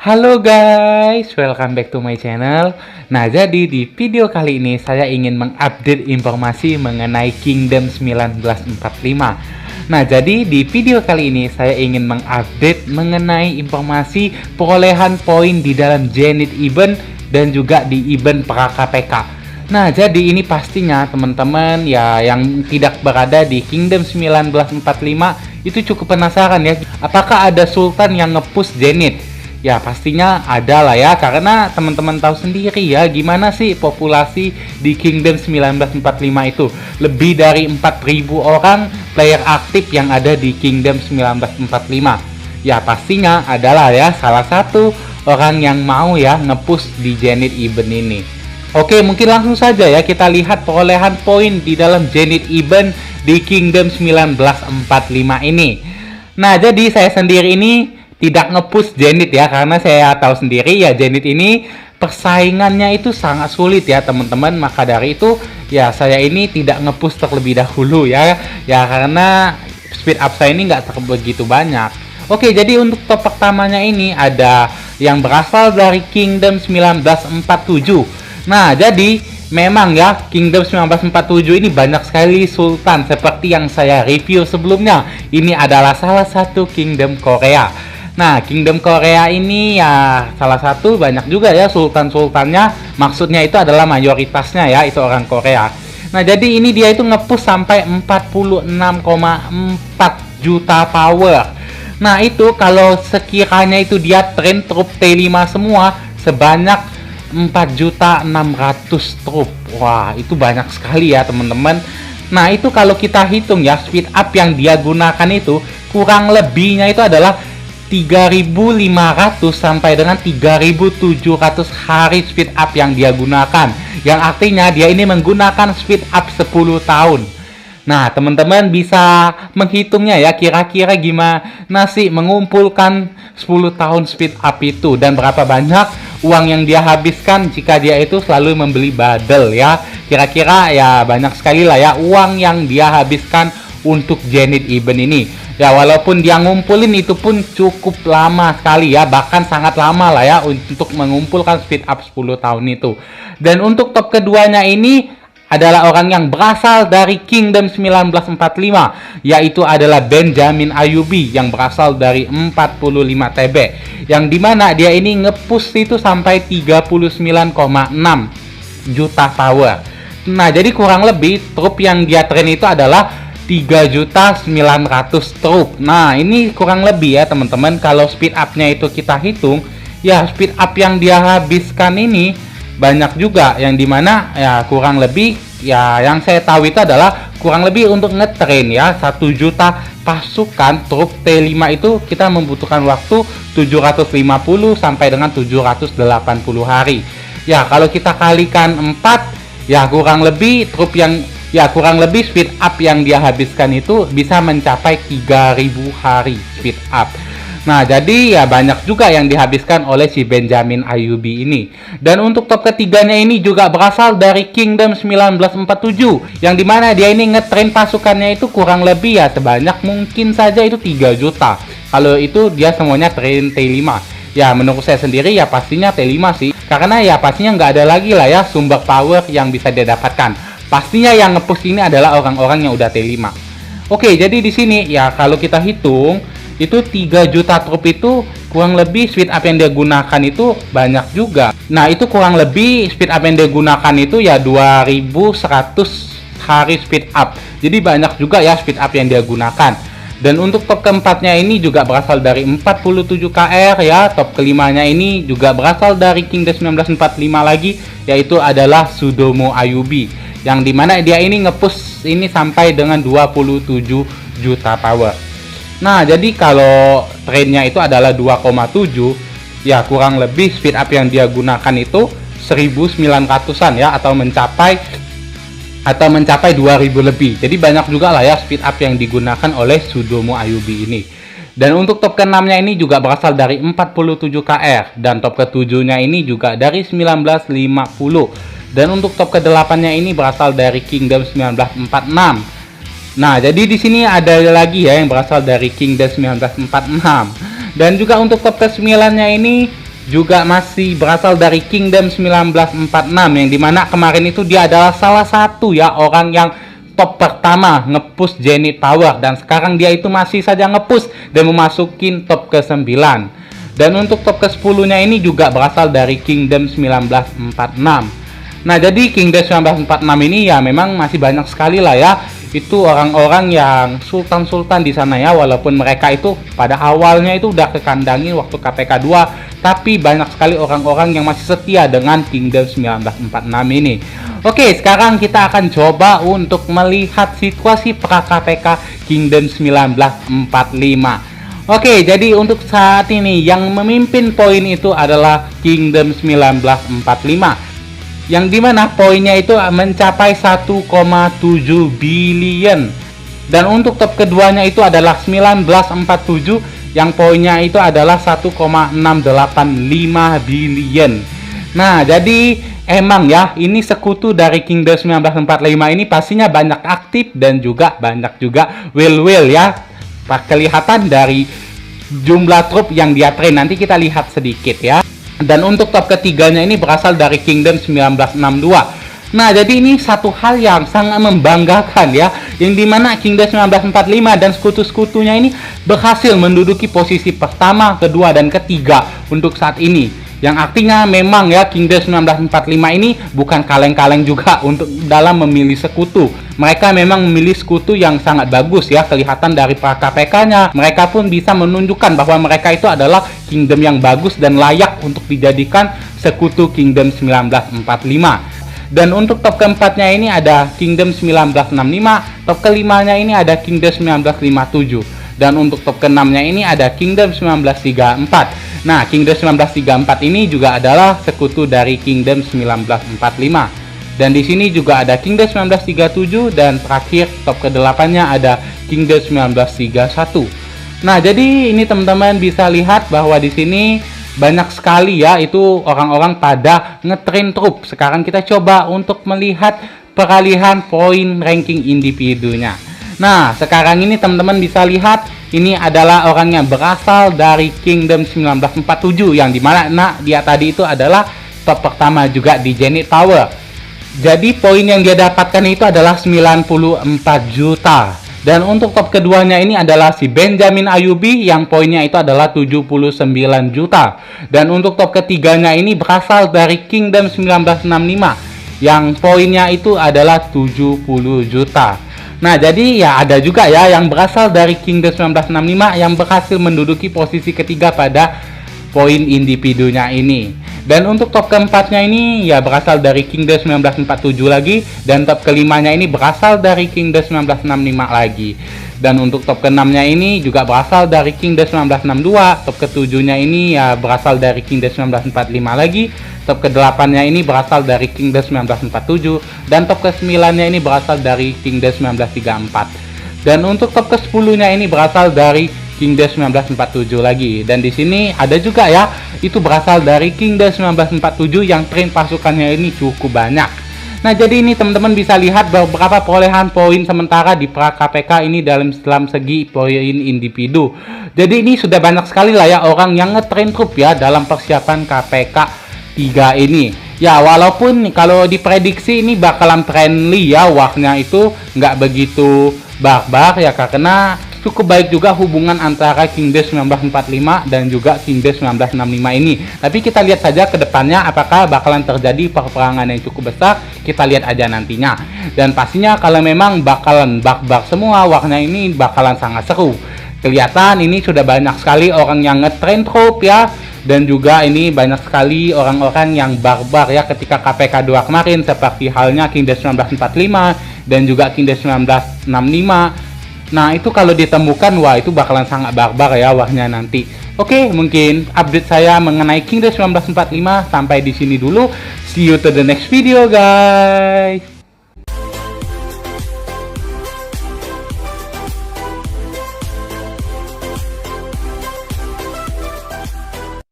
Halo guys, welcome back to my channel. Nah, jadi di video kali ini saya ingin mengupdate informasi mengenai Kingdom 1945. Nah, jadi di video kali ini saya ingin mengupdate mengenai informasi perolehan poin di dalam Zenith event dan juga di event pra KPK. Nah, jadi ini pastinya teman-teman ya yang tidak berada di Kingdom 1945 itu cukup penasaran ya, apakah ada Sultan yang nge-push Zenith? Ya pastinya ada lah ya, karena teman-teman tahu sendiri ya gimana sih populasi di Kingdom 1945 itu. Lebih dari 4.000 orang player aktif yang ada di Kingdom 1945. Ya pastinya adalah ya salah satu orang yang mau ya nge-push di Zenith event ini. Oke, mungkin langsung saja ya kita lihat perolehan poin di dalam Zenith event di Kingdom 1945 ini. Nah, jadi saya sendiri ini tidak nge-push Zenith ya, karena saya tahu sendiri ya Zenith ini persaingannya itu sangat sulit ya teman-teman. Maka dari itu ya saya ini tidak nge-push terlebih dahulu ya karena speed up saya ini nggak begitu banyak. Oke, jadi untuk top pertamanya ini ada yang berasal dari Kingdom 1947. Nah, jadi memang ya Kingdom 1947 ini banyak sekali sultan seperti yang saya review sebelumnya. Ini adalah salah satu Kingdom Korea. Nah, Kingdom Korea ini ya salah satu banyak juga ya sultan-sultannya. Maksudnya itu adalah mayoritasnya ya itu orang Korea. Nah, jadi ini dia itu nge-push sampai 46,4 juta power. Nah, itu kalau sekiranya itu dia tren trup T5 semua sebanyak 4.600 trup. Wah, itu banyak sekali ya teman-teman. Nah, itu kalau kita hitung ya speed up yang dia gunakan itu kurang lebihnya itu adalah 3.500 sampai dengan 3.700 hari speed up yang dia gunakan. Yang artinya dia ini menggunakan speed up 10 tahun. Nah, teman-teman bisa menghitungnya ya kira-kira gimana sih mengumpulkan 10 tahun speed up itu dan berapa banyak uang yang dia habiskan jika dia itu selalu membeli badel ya. Kira-kira ya banyak sekali lah ya uang yang dia habiskan untuk Zenith event ini. Ya walaupun dia ngumpulin itu pun cukup lama sekali ya, bahkan sangat lama lah ya untuk mengumpulkan speed up 10 tahun itu. Dan untuk top keduanya ini adalah orang yang berasal dari Kingdom 1945, yaitu adalah Benjamin Ayyubi yang berasal dari 45 TB, yang dimana dia ini nge-push itu sampai 39,6 juta power. Nah, jadi kurang lebih trup yang dia train itu adalah 3.900 trup. Nah, ini kurang lebih ya teman-teman. Kalau speed up-nya itu kita hitung, ya speed up yang dia habiskan ini banyak juga, yang dimana ya kurang lebih ya yang saya tahu itu adalah kurang lebih untuk ngetrain ya 1 juta pasukan trup T5 itu kita membutuhkan waktu 750 sampai dengan 780 hari. Ya kalau kita kalikan 4 ya kurang lebih trup yang kurang lebih speed up yang dia habiskan itu bisa mencapai 3.000 hari speed up. Nah, jadi ya banyak juga yang dihabiskan oleh si Benjamin Ayyubi ini. Dan untuk top ketiganya ini juga berasal dari Kingdom 1947, yang dimana dia ini ngetrain pasukannya itu kurang lebih ya sebanyak mungkin saja itu 3 juta. Kalau itu dia semuanya train T5. Ya menurut saya sendiri ya pastinya T5 sih, karena ya pastinya nggak ada lagi lah ya sumber power yang bisa dia dapatkan. Pastinya yang nge-push ini adalah orang-orang yang udah T5. Oke, jadi di sini ya kalau kita hitung itu 3 juta trup itu kurang lebih speed up yang dia gunakan itu banyak juga. Nah, itu kurang lebih speed up yang dia gunakan itu ya 2.100 hari speed up. Jadi banyak juga ya speed up yang dia gunakan. Dan untuk top keempatnya ini juga berasal dari 47 KR ya. Top kelimanya ini juga berasal dari Kingdom 1945 lagi, yaitu adalah Sudomo Ayyubi, yang dimana dia ini nge-push ini sampai dengan 27 juta power. Nah, jadi kalau trainnya itu adalah 2,7 ya kurang lebih speed up yang dia gunakan itu 1.900-an ya, atau mencapai 2.000 lebih. Jadi banyak juga lah ya speed up yang digunakan oleh Sudomo Ayyubi ini. Dan untuk top ke-6-nya ini juga berasal dari 47 KR, dan top ke-7-nya ini juga dari 1950. Dan untuk top ke-8-nya ini berasal dari Kingdom 1946. Nah, jadi di sini ada lagi ya yang berasal dari Kingdom 1946. Dan juga untuk top ke-9-nya ini juga masih berasal dari Kingdom 1946, yang dimana kemarin itu dia adalah salah satu ya orang yang top pertama ngepush Zenith Tower, dan sekarang dia itu masih saja ngepush dan memasukin top ke-9. Dan untuk top ke-10 nya ini juga berasal dari Kingdom 1946. Nah, jadi Kingdom 1946 ini ya memang masih banyak sekali lah ya itu orang-orang yang sultan-sultan di sana ya, walaupun mereka itu pada awalnya itu udah kekandangin waktu KPK 2, tapi banyak sekali orang-orang yang masih setia dengan Kingdom 1946 ini. Oke, sekarang kita akan coba untuk melihat situasi pra KPK Kingdom 1945. Oke, jadi untuk saat ini yang memimpin poin itu adalah Kingdom 1945, yang dimana poinnya itu mencapai 1,7 billion. Dan untuk top keduanya itu adalah 1947 yang poinnya itu adalah 1,685 billion. Nah, jadi emang ya ini sekutu dari Kingdom 1945 ini pastinya banyak aktif dan juga banyak juga will ya. Kelihatan dari jumlah trup yang dia train, nanti kita lihat sedikit ya. Dan untuk top ketiganya ini berasal dari Kingdom 1962. Nah, jadi ini satu hal yang sangat membanggakan ya, yang dimana Kingdom 1945 dan sekutu-sekutunya ini berhasil menduduki posisi pertama, kedua, dan ketiga untuk saat ini. Yang artinya memang ya Kingdom 1945 ini bukan kaleng-kaleng juga untuk dalam memilih sekutu. Mereka memang memilih sekutu yang sangat bagus ya, kelihatan dari pra KPK-nya. Mereka pun bisa menunjukkan bahwa mereka itu adalah kingdom yang bagus dan layak untuk dijadikan sekutu Kingdom 1945. Dan untuk top keempatnya ini ada Kingdom 1965, top kelimanya ini ada Kingdom 1957, dan untuk top keenamnya ini ada Kingdom 1934. Nah, Kingdom 1934 ini juga adalah sekutu dari Kingdom 1945. Dan di sini juga ada Kingdom 1937, dan terakhir top ke-8-nya ada Kingdom 1931. Nah, jadi ini teman-teman bisa lihat bahwa di sini banyak sekali ya itu orang-orang pada ngetrain trup. Sekarang kita coba untuk melihat peralihan poin ranking individunya. Nah, sekarang ini teman-teman bisa lihat ini adalah orang yang berasal dari Kingdom 1947, yang dimana dia tadi itu adalah top pertama juga di Zenith Tower. Jadi poin yang dia dapatkan itu adalah 94 juta. Dan untuk top keduanya ini adalah si Benjamin Ayubi yang poinnya itu adalah 79 juta. Dan untuk top ketiganya ini berasal dari Kingdom 1965 yang poinnya itu adalah 70 juta. Nah, jadi ya ada juga ya yang berasal dari Kingdom 1965 yang berhasil menduduki posisi ketiga pada poin individunya ini. Dan untuk top keempatnya ini ya berasal dari Kingdom 1947 lagi, dan top kelimanya ini berasal dari Kingdom 1965 lagi. Dan untuk top keenamnya ini juga berasal dari Kingdom 1962, top ketujuhnya ini ya berasal dari Kingdom 1945 lagi, top ke-8-nya ini berasal dari Kingdom 1947, dan top ke-9-nya ini berasal dari Kingdom 1934. Dan untuk top ke-10-nya ini berasal dari Kingdom 1947 lagi. Dan di sini ada juga ya, itu berasal dari Kingdom 1947 yang train pasukannya ini cukup banyak. Nah, jadi ini teman-teman bisa lihat beberapa perolehan poin sementara di pra KPK ini dalam segi poin individu. Jadi ini sudah banyak sekali lah ya orang yang ngetrain trup ya dalam persiapan KPK 3 ini. Ya, walaupun kalau diprediksi ini bakalan friendly ya, warnya itu nggak begitu barbar ya, karena cukup baik juga hubungan antara Kingdom 1945 dan juga Kingdom 1965 ini. Tapi kita lihat saja ke depannya apakah bakalan terjadi peperangan yang cukup besar, kita lihat aja nantinya. Dan pastinya kalau memang bakalan barbar semua, warna ini bakalan sangat seru. Kelihatan ini sudah banyak sekali orang yang ngetrain troop ya, dan juga ini banyak sekali orang-orang yang barbar ya ketika KPK 2 kemarin, seperti halnya Kingdom 1945 dan juga Kingdom 1965. Nah, itu kalau ditemukan, wah itu bakalan sangat barbar ya warnya nanti. Oke, mungkin update saya mengenai Kingdom 1945 sampai di sini dulu. See you to the next video, guys.